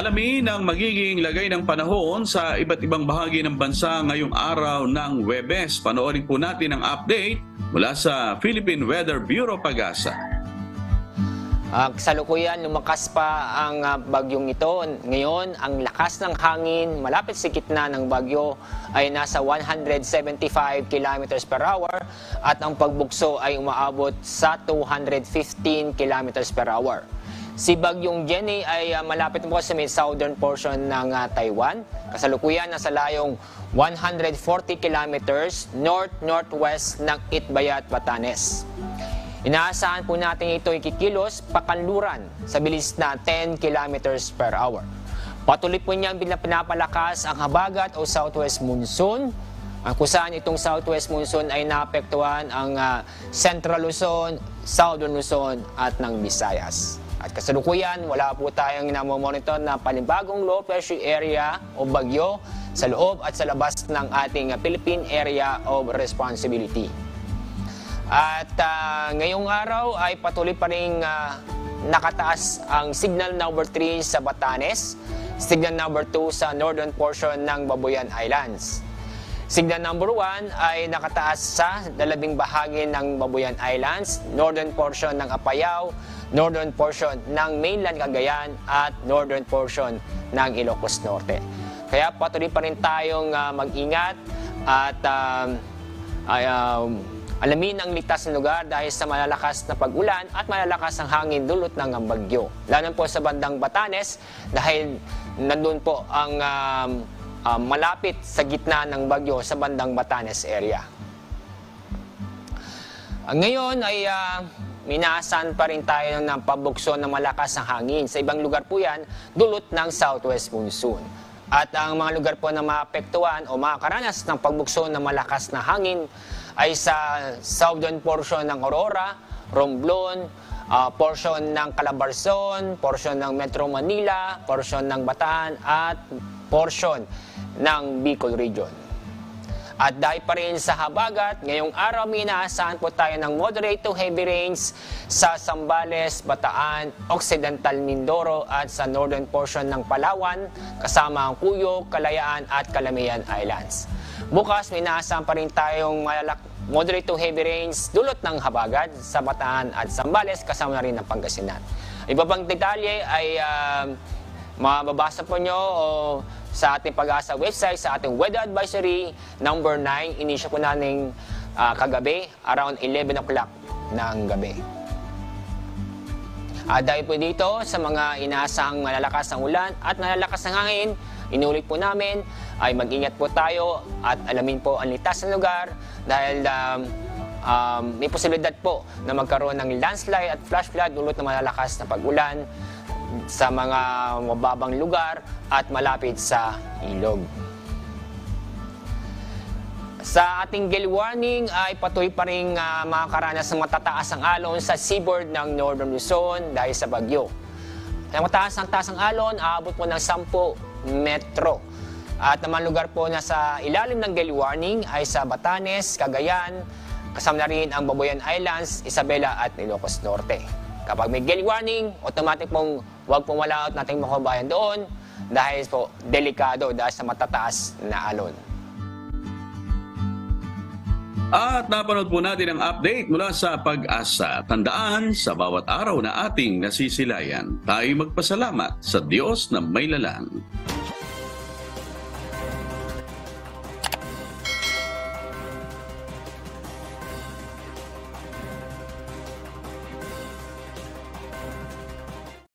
Alamin ang magiging lagay ng panahon sa iba't ibang bahagi ng bansa ngayong araw ng Huwebes. Panoorin po natin ang update mula sa Philippine Weather Bureau Pag-asa. Kasalukuyan, lumakas pa ang bagyong ito. Ngayon, ang lakas ng hangin malapit sa gitna ng bagyo ay nasa 175 km per hour at ang pagbugso ay umaabot sa 215 km per hour. Si Bagyong Jenny ay malapit po sa may southern portion ng Taiwan. Kasalukuyan nasa layong 140 kilometers north-northwest ng Itbayat, Batanes. Inaasahan po natin ito ikikilos pakanluran sa bilis na 10 kilometers per hour. Patuloy po niyang pinapalakas ang habagat o southwest monsoon, kung saan itong southwest monsoon ay naapektuhan ang Central Luzon, Southern Luzon at ng Visayas. At kasalukuyan, wala po tayong namomonitor na panibagong low pressure area o bagyo sa loob at sa labas ng ating Philippine Area of Responsibility. At ngayong araw ay patuloy pa rin nakataas ang signal number 3 sa Batanes, signal number 2 sa northern portion ng Babuyan Islands. Signal number 1 ay nakataas sa dalawang bahagi ng Babuyan Islands, northern portion ng Apayao, northern portion ng mainland Cagayan at northern portion ng Ilocos Norte. Kaya patuloy pa rin tayong mag-ingat at alamin ang ligtas na lugar dahil sa malalakas na pag-ulan at malalakas ang hangin dulot ng bagyo. Lalo po sa bandang Batanes dahil nandun po ang malapit sa gitna ng bagyo sa bandang Batanes area. Ngayon ay minaasan pa rin tayo ng pabugso ng malakas na hangin. Sa ibang lugar po yan, dulot ng southwest monsoon. At ang mga lugar po na maapektuhan o makakaranas ng pagbugso ng malakas na hangin ay sa southern portion ng Aurora, Romblon, portion ng Calabarzon, portion ng Metro Manila, portion ng Bataan at portion ng Bicol Region. At dahil pa rin sa habagat, ngayong araw may inaasahan po tayo ng moderate to heavy rains sa Zambales, Bataan, Occidental Mindoro at sa northern portion ng Palawan, kasama ang Cuyo, Kalayaan at Calamian Islands. Bukas may inaasahan pa rin tayong moderate to heavy rains dulot ng habagat sa Bataan at Zambales, kasama na rin ang Pangasinan. Iba pang detalye ay mababasa po nyo sa ating Pag-asa website, sa ating weather advisory number 9, inisyo po namin kagabi around 11 o'clock ng gabi. Dahil po dito sa mga inaasahang malalakas ng ulan at malalakas ng hangin, inulit po namin ay mag-ingat po tayo at alamin po ang ligtas na lugar dahil may posibilidad po na magkaroon ng landslide at flash flood dulot ng malalakas na pag-ulan sa mga mababang lugar at malapit sa ilog. Sa ating gale warning ay patuloy pa rin makakaranas ng matataas ang alon sa seaboard ng Northern Luzon dahil sa bagyo. Ang taas ang alon, aabot po ng 10 metro. At naman lugar po na sa ilalim ng gale warning ay sa Batanes, Cagayan, kasama na rin ang Babuyan Islands, Isabela at Ilocos Norte. Kapag may gale warning, automatic pong huwag pong wala out nating mga kabayan doon dahil po delikado dahil sa matataas na alon. At napanood po natin ang update mula sa Pag-asa. Tandaan, sa bawat araw na ating nasisilayan, tayo magpasalamat sa Diyos na may lalang.